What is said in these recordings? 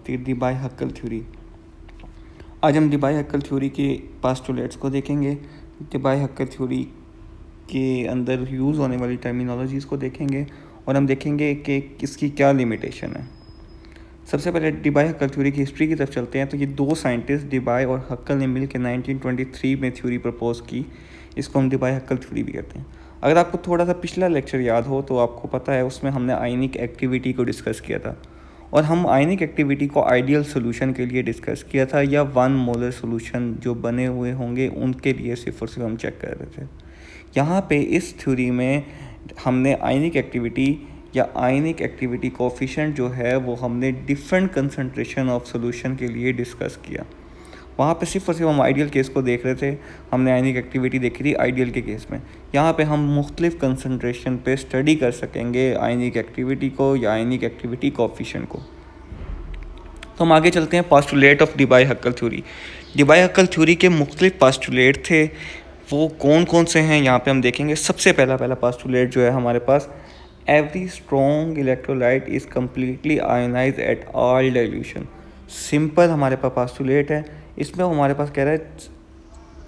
डिबाई-हक्केल theory. आज हम डिबाई-हक्केल theory के पोस्टुलेट्स को देखेंगे। डिबाई-हक्केल थ्योरी के अंदर यूज़ होने वाली टर्मिनोलॉजीज़ को देखेंगे और हम देखेंगे कि इसकी क्या लिमिटेशन है। सबसे पहले डिबाई-हक्केल थ्योरी की हिस्ट्री की तरफ चलते हैं। तो ये दो साइंटिस्ट डिबाई और हक्केल ने मिलकर 1923 में थ्योरी प्रपोज की। इसको हम डिबाई-हक्केल थ्योरी भी कहते हैं। अगर आपको थोड़ा सा पिछला लेक्चर याद हो तो आपको पता है उसमें हमने आयनिक एक्टिविटी को डिस्कस किया था और हम आयनिक एक्टिविटी को आइडियल सोल्यूशन के लिए डिस्कस किया था या 1 मोलर सोल्यूशन जो बने हुए होंगे उनके लिए सिर्फ और सिर्फ हम चेक कर रहे थे। यहाँ पे इस थ्योरी में हमने आयनिक एक्टिविटी या आयनिक एक्टिविटी कोफिशिएंट जो है वो हमने डिफरेंट कंसंट्रेशन ऑफ सोल्यूशन के लिए डिस्कस किया। वहाँ पे सिर्फ और सिर्फ हम आइडियल केस को देख रहे थे। हमने आयनिक एक्टिविटी देखी थी आइडियल के केस में। यहाँ पे हम मुख्तलिफ कंसंट्रेशन पे स्टडी कर सकेंगे आयनिक एक्टिविटी को या आयनिक एक्टिविटी कोफिशिएंट को। तो हम आगे चलते हैं पोस्टुलेट ऑफ डिबाई-हक्केल थ्योरी। डिबाई-हक्केल थ्योरी के मुख्तलिफ पोस्टुलेट थे, वो कौन कौन से हैं यहाँ पे हम देखेंगे। सबसे पहला पोस्टुलेट जो है हमारे पास, every strong electrolyte is completely ionise at all dilution. Simple हमारे पास पोस्टुलेट है। इसमें हमारे पास कह रहा है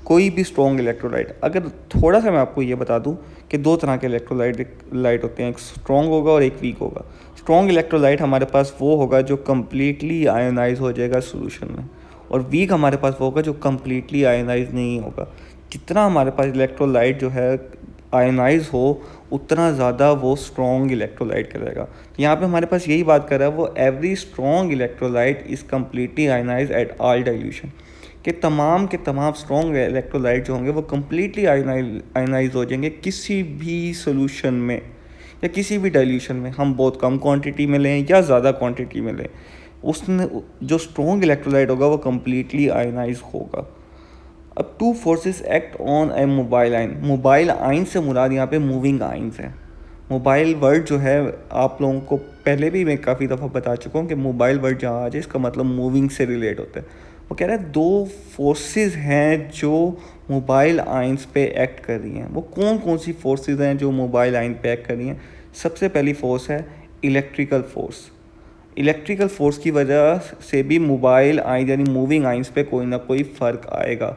कोई भी स्ट्रॉन्ग इलेक्ट्रोलाइट, अगर थोड़ा सा मैं आपको ये बता दूं कि दो तरह के इलेक्ट्रोलाइट होते हैं, एक स्ट्रॉन्ग होगा और एक वीक होगा। स्ट्रॉन्ग इलेक्ट्रोलाइट हमारे पास वो होगा जो कम्प्लीटली आयोनाइज हो जाएगा सॉल्यूशन में, और वीक हमारे पास वो होगा जो कम्प्लीटली आयोनाइज नहीं होगा। जितना हमारे पास इलेक्ट्रोलाइट जो है आयोनाइज हो उतना ज़्यादा वो स्ट्रॉन्ग इलेक्ट्रोलाइट करेगा। तो यहाँ पे हमारे पास यही बात कर रहा है वो, every strong electrolyte is completely ionise at all dilution, कि तमाम के तमाम स्ट्रॉन्ग इलेक्ट्रोलाइट जो होंगे वो कम्प्लीटली आयोनाइज हो जाएंगे किसी भी सोल्यूशन में या किसी भी डाइल्यूशन में। हम बहुत कम क्वांटिटी में लें या ज़्यादा क्वांटिटी में लें, उसमें जो स्ट्रॉन्ग इलेक्ट्रोलाइट होगा वो कम्प्लीटली आयोनाइज होगा। अब two forces act on A mobile ion. Mobile ion से मुराद यहाँ पे मूविंग आयन्स है। मोबाइल वर्ड जो है आप लोगों को पहले भी मैं काफ़ी दफ़ा बता चुका हूँ कि मोबाइल वर्ड जहाँ आ जाए इसका मतलब मूविंग से रिलेट होता है। वो कह रहा है दो फोर्सेस हैं जो मोबाइल आयन्स पे एक्ट कर रही हैं। वो कौन कौन सी फोर्सेस हैं जो मोबाइल आयन पे एक्ट कर रही हैं। सबसे पहली फोर्स है इलेक्ट्रिकल फोर्स। इलेक्ट्रिकल फोर्स की वजह से भी मोबाइल आयन यानी मूविंग आयन्स पे कोई ना कोई फ़र्क आएगा।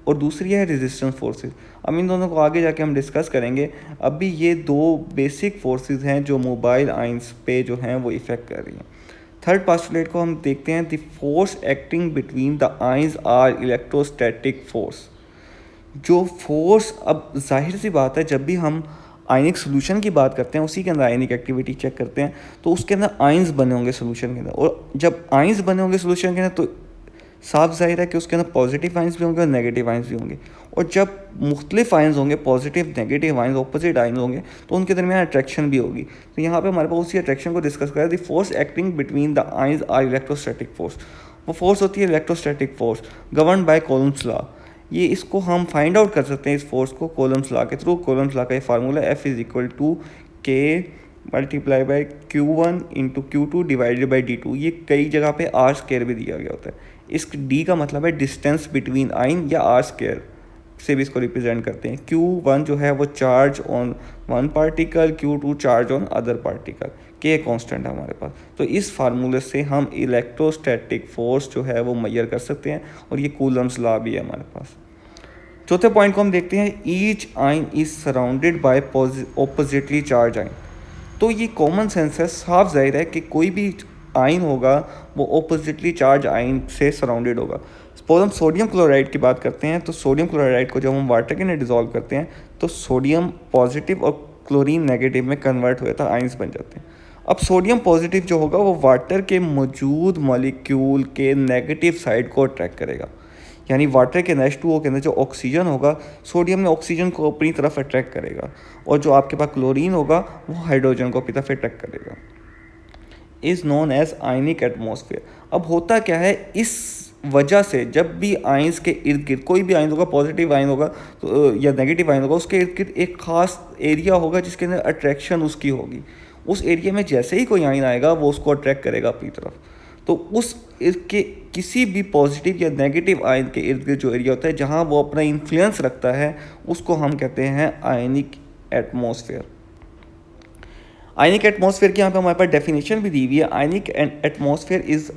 और दूसरी है रेजिस्टेंस फोर्सेस। अब इन दोनों को आगे जाके हम डिस्कस करेंगे। अभी ये दो बेसिक फोर्सेस हैं जो मोबाइल आयन्स पे जो हैं वो इफ़ेक्ट कर रही हैं। थर्ड पोस्टुलेट को हम देखते हैं, the force acting between the ions are electrostatic force. जो फोर्स, अब जाहिर सी बात है जब भी हम आयनिक सोल्यूशन की बात करते हैं उसी के अंदर आयनिक एक्टिविटी चेक करते हैं तो उसके अंदर आयन्स बने होंगे सोल्यूशन के अंदर, और जब आयन्स बने होंगे सोल्यूशन के अंदर तो साफ जाहिर है कि उसके अंदर पॉजिटिव आयन्स भी होंगे और नेगेटिव आयन्स भी होंगे। और जब मुख्तलिफ आयन्स होंगे, positive negative ions, opposite ions होंगे तो उनके दरमियान अट्रैक्शन भी होगी। तो यहाँ पे हमारे पास उसी अट्रैक्शन को डिस्कस करें। The force acting between the ions are electrostatic force. वो फोर्स होती है electrostatic force govern by Coulomb's law. ये इसको हम फाइंड आउट कर सकते हैं इस फोर्स को कॉलम्स लॉ के थ्रू। कॉलम्स लॉ का ये formula F is equal to K multiply by Q1 into Q2 divided by D2। ये कई जगह पे R स्क्वायर भी दिया गया होता है। इस D का मतलब है डिस्टेंस बिटवीन आयन या R स्क्वायर से भी इसको रिप्रेजेंट करते हैं। Q1 जो है वो charge on one particle, Q2 charge on other particle, K constant है हमारे पास। तो इस फार्मूले से हम इलेक्ट्रोस्टैटिक फोर्स जो है वो मेजर कर सकते हैं और ये कूलम्स लॉ भी है हमारे पास। चौथे पॉइंट को हम देखते हैं, each ion is surrounded by oppositely charge ion. तो ये कॉमन सेंस है, साफ जाहिर है कि कोई भी आयन होगा वो ऑपोजिटली चार्ज आयन से सराउंडेड होगा। सपोज हम सोडियम क्लोराइड की बात करते हैं तो सोडियम क्लोराइड को जब हम वाटर के अंदर डिजोल्व करते हैं तो सोडियम पॉजिटिव और क्लोरीन नेगेटिव में कन्वर्ट हुए था आयन्स बन जाते हैं। अब सोडियम पॉजिटिव जो होगा वो वाटर के मौजूद मॉलिक्यूल के नेगेटिव साइड को अट्रैक्ट करेगा, यानी वाटर के H2O के अंदर जो ऑक्सीजन होगा सोडियम ने ऑक्सीजन को अपनी तरफ अट्रैक्ट करेगा, और जो आपके पास क्लोरीन होगा वो हाइड्रोजन को अपनी तरफ अट्रैक्ट करेगा। Is known as ionic atmosphere. अब होता क्या है, इस वजह से जब भी आयन्स के इर्द गिर्द कोई भी आयन होगा, पॉजिटिव आयन होगा तो या नेगेटिव आयन होगा, उसके इर्द गिर्द एक खास एरिया होगा जिसके अंदर अट्रैक्शन उसकी होगी। उस एरिया में जैसे ही कोई आयन आएगा वो उसको अट्रैक्ट करेगा अपनी तरफ। तो उस के किसी भी पॉजिटिव या नेगेटिव आयन के इर्द गिर्द जो एरिया होता है जहाँ वो अपना इन्फ्लुएंस रखता है उसको हम कहते हैं आयनिक एटमॉस्फेयर। आयनिक एटमॉस्फेयर की यहाँ पे हमारे पास डेफिनेशन भी दी हुई है। Ionic atmosphere is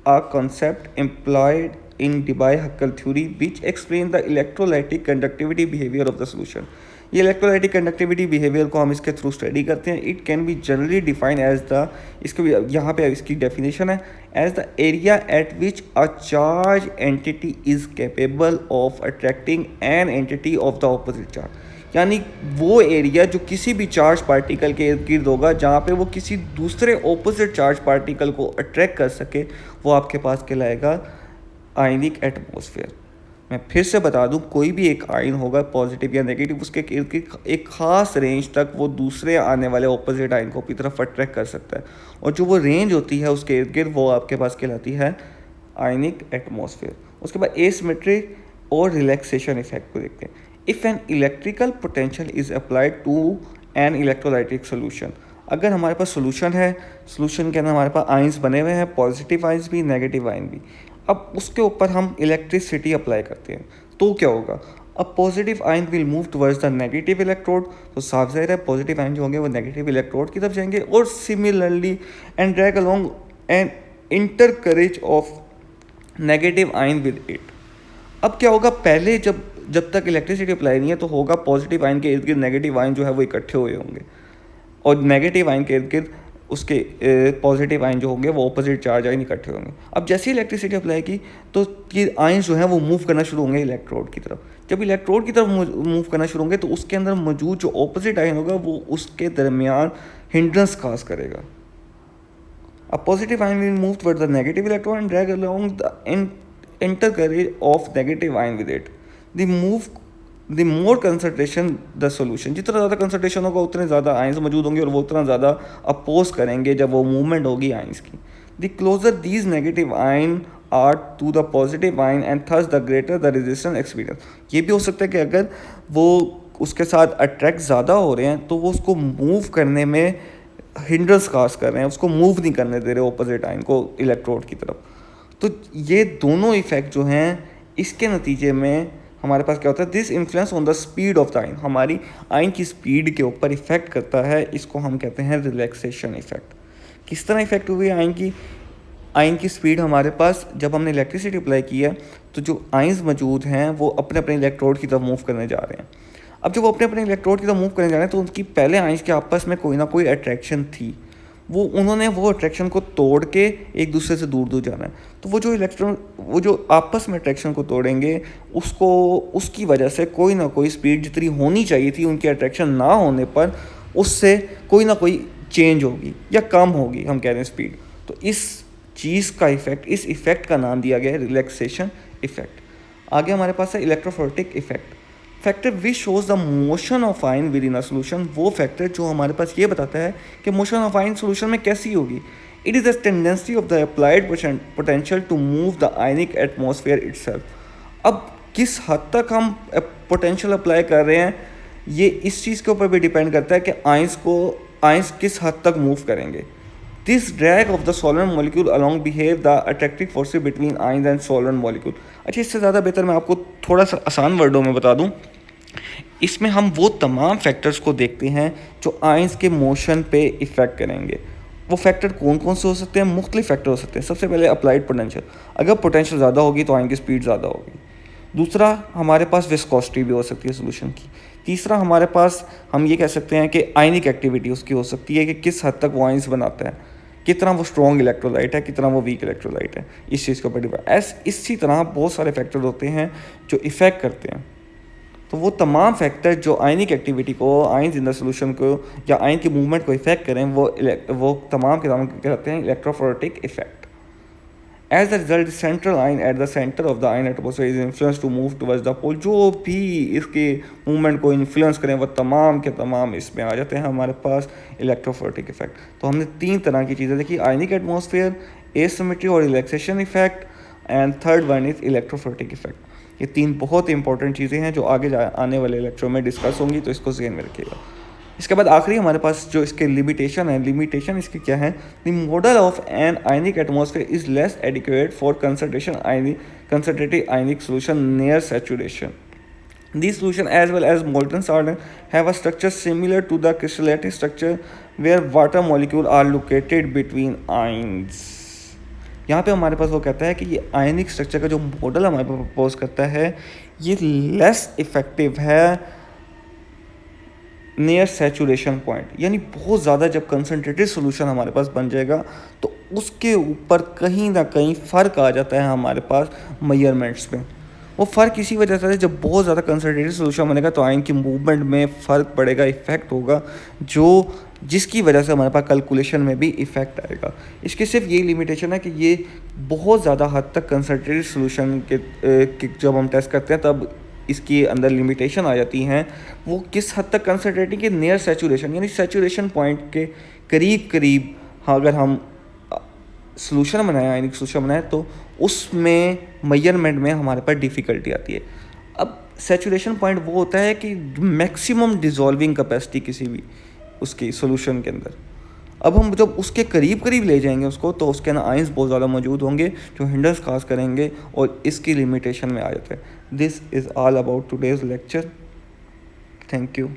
a concept employed in Debye-Huckel theory which explains the electrolytic conductivity behavior of the solution. ये इलेक्ट्रोलाइटिक कंडक्टिविटी बिहेवियर को हम इसके थ्रू स्टडी करते हैं. It can be generally define as the, इसको यहाँ पे इसकी डेफिनेशन है, as the area at which a charge entity is capable of attracting an entity of the opposite charge. यानी वो एरिया जो किसी भी चार्ज पार्टिकल के इर्द गिर्द होगा जहाँ पे वो किसी दूसरे ऑपोजिट चार्ज पार्टिकल को अट्रैक्ट कर सके, वो आपके पास कहलाएगा आयनिक एटमॉस्फेयर. मैं फिर से बता दूं, कोई भी एक आयन होगा पॉजिटिव या नेगेटिव, उसके इर्द गिर्द एक ख़ास रेंज तक वो दूसरे आने वाले ऑपोजिट आयन को अपनी तरफ अट्रैक्ट कर सकता है, और जो वो रेंज होती है उसके इर्द गिर्द वो आपके पास कहलाती है आयनिक एटमॉस्फेयर. उसके बाद एसिमेट्री और रिलैक्सेशन इफेक्ट को देखते हैं. If an electrical potential is applied to an electrolytic solution, अगर हमारे पास सोल्यूशन है, सोल्यूशन के अंदर हमारे पास आयंस बने हुए हैं, पॉजिटिव आयंस भी, नेगेटिव आयन भी. अब उसके ऊपर हम इलेक्ट्रिसिटी अप्लाई करते हैं तो क्या होगा, अब positive ion will move towards the negative electrode. तो साफ ज़ाहिर है पॉजिटिव आयन जो होंगे वो नेगेटिव इलेक्ट्रोड की तरफ जाएंगे, और similarly and drag along an entourage of negative ion with it. अब क्या होगा, पहले जब तक इलेक्ट्रिसिटी अप्लाई नहीं है तो होगा पॉजिटिव आयन के इर्द गिर्द नेगेटिव आयन जो है वो इकट्ठे हुए होंगे, और नेगेटिव आयन के इर्द गिर्द उसके पॉजिटिव आयन जो होंगे वो ऑपोजिट चार्ज आयन इकट्ठे होंगे. अब जैसे ही इलेक्ट्रिसिटी अप्लाई की तो ये आयन जो है वो मूव करना शुरू होंगे इलेक्ट्रोड की तरफ. जब इलेक्ट्रोड की तरफ मूव करना शुरू होंगे तो उसके अंदर मौजूद जो ऑपोजिट आयन होगा वो उसके दरमियान हिंड्रेंस काज करेगा. अब positive ion will move towards the negative electrode and drag along the inter courage of negative ion with it. The more concentration the solution, जितना ज़्यादा कंसंट्रेशन होगा उतने ज़्यादा आयंस मौजूद होंगे और वो उतना ज़्यादा अपोज करेंगे जब वो मूवमेंट होगी आयंस की. The closer these negative ion are to the positive ion and thus the greater the resistance experience. ये भी हो सकता है कि अगर वो उसके साथ अट्रैक्ट ज़्यादा हो रहे हैं तो वो उसको मूव करने में हिंड्रेंस काज कर रहे हैं, उसको मूव नहीं करने दे रहे ऑपोजिट आयन को इलेक्ट्रोड की तरफ. तो ये दोनों इफेक्ट जो हैं इसके नतीजे में हमारे पास क्या होता है, this influence on the speed of the ion, हमारी आयन की स्पीड के ऊपर इफेक्ट करता है. इसको हम कहते हैं रिलैक्सेशन इफेक्ट. किस तरह इफेक्ट हुई आयन की स्पीड हमारे पास जब हमने इलेक्ट्रिसिटी अप्लाई की है तो जो आयंस मौजूद हैं वो अपने अपने इलेक्ट्रोड की तरफ मूव करने जा रहे हैं. अब जब वो अपने अपने इलेक्ट्रोड की तरफ मूव करने जा रहे हैं तो उनकी पहले आयंस के आपस में कोई ना कोई अट्रैक्शन थी, उन्होंने वो अट्रैक्शन को तोड़ के एक दूसरे से दूर दूर जाना है. तो वो जो आपस में अट्रैक्शन को तोड़ेंगे उसकी वजह से कोई ना कोई स्पीड जितनी होनी चाहिए थी उनकी अट्रैक्शन ना होने पर उससे कोई ना कोई चेंज होगी या कम होगी, हम कह रहे हैं स्पीड. तो इस चीज़ का इफेक्ट, इस इफेक्ट का नाम दिया गया है रिलैक्सेशन इफेक्ट. आगे हमारे पास है electrophoretic effect. Factor which shows the motion of ion with in a solution, वो फैक्टर जो हमारे पास ये बताता है कि मोशन ऑफ आयन सोल्यूशन में कैसी होगी. It is the tendency of the applied potential to move the ionic atmosphere itself. अब किस हद तक हम पोटेंशियल अप्लाई कर रहे हैं ये इस चीज़ के ऊपर भी डिपेंड करता है कि आयंस किस हद तक मूव करेंगे. This drag of the solvent molecule along behave the attractive forces between ions and solvent molecule. अच्छा, इससे ज़्यादा बेहतर मैं आपको थोड़ा सा आसान वर्डों में बता दूं. इसमें हम वो तमाम फैक्टर्स को देखते हैं जो आयंस के मोशन पे इफ़ेक्ट करेंगे. वो फैक्टर कौन कौन से हो सकते हैं, मुख्तलिफ फैक्टर हो सकते हैं. सबसे पहले अप्लाइड पोटेंशियल, अगर पोटेंशियल ज़्यादा होगी तो आयन की स्पीड ज़्यादा होगी. दूसरा हमारे पास विस्कोसिटी भी हो सकती है सोल्यूशन की. तीसरा हमारे पास हम ये कह सकते हैं कि आयनिक एक्टिविटी उसकी हो सकती है कि किस हद तक वो आयंस बनाता है, कितना वो स्ट्रॉन्ग इलेक्ट्रोलाइट है, कितना वो वीक इलेक्ट्रोलाइट है. इस चीज़ के ऊपर इसी तरह बहुत सारे फैक्टर होते हैं जो इफ़ेक्ट करते हैं. तो वो तमाम फैक्टर जो आयनिक एक्टिविटी को, आयंस इन द सोल्यूशन को या आयन की मूवमेंट को इफेक्ट करें वो तमाम के तमाम कहते हैं electrophoretic effect. As the result central ion at the centre of the ion atmosphere is influence to move towards the pole. जो भी इसके मूवमेंट को इन्फ्लुएंस करें वो तमाम के तमाम इसमें आ जाते हैं हमारे पास इलेक्ट्रोफोरेटिक इफेक्ट. तो हमने 3 तरह की चीज़ें देखी, आयनिक एटमॉस्फेयर, एसिमेट्री और relaxation effect, and third one is electrophoretic effect. ये 3 बहुत इंपॉर्टेंट चीज़ें हैं जो आगे आने वाले लेक्चर में डिस्कस होंगी, तो इसको ज़हन में रखिएगा. इसके बाद आखिरी हमारे पास जो इसके लिमिटेशन इसकी क्या है, the model of an ionic atmosphere is less adequate for concentrated ionic solution near saturation. These solution as well as molten salt have a structure similar to the crystalline structure where water molecules are located between ions. यहाँ पे हमारे पास वो कहता है कि ये आयनिक structure का जो मॉडल हमारे पास प्रपोज करता है ये लेस इफेक्टिव है नियर सैचुरेशन पॉइंट, यानी बहुत ज़्यादा जब कंसनट्रेटेड सोल्यूशन हमारे पास बन जाएगा तो उसके ऊपर कहीं ना कहीं फ़र्क आ जाता है हमारे पास मेजरमेंट्स में। वो फ़र्क इसी वजह से है, जब बहुत ज़्यादा कंसनट्रेटेड सोल्यूशन बनेगा तो आयन की मूवमेंट में फ़र्क पड़ेगा, इफेक्ट होगा, जो जिसकी वजह से हमारे पास कैलकुलेशन में भी इफेक्ट आएगा। इसकी सिर्फ ये लिमिटेशन है कि ये बहुत ज़्यादा हद तक कंसनट्रेटेड सोल्यूशन के जब हम टेस्ट करते हैं तब इसके अंदर लिमिटेशन आ जाती हैं। वो किस हद तक कंसनट्रेटिंग के नियर सैचुरेशन, यानी सैचुरेशन पॉइंट के करीब करीब हाँ अगर हम सोल्यूशन बनाए, आयनिक सोल्यूशन बनाए, तो उसमें मेजरमेंट में हमारे पास डिफ़िकल्टी आती है। अब सैचुरेशन पॉइंट वो होता है कि मैक्सिमम डिज़ोल्विंग कैपेसिटी किसी भी उसकी सोल्यूशन के अंदर। अब हम जब उसके करीब करीब ले जाएंगे उसको तो उसके अंदर आयंस बहुत ज़्यादा मौजूद होंगे जो हिंडर्स काज करेंगे और इसकी लिमिटेशन में आ जाता है। This is all about today's lecture. Thank you.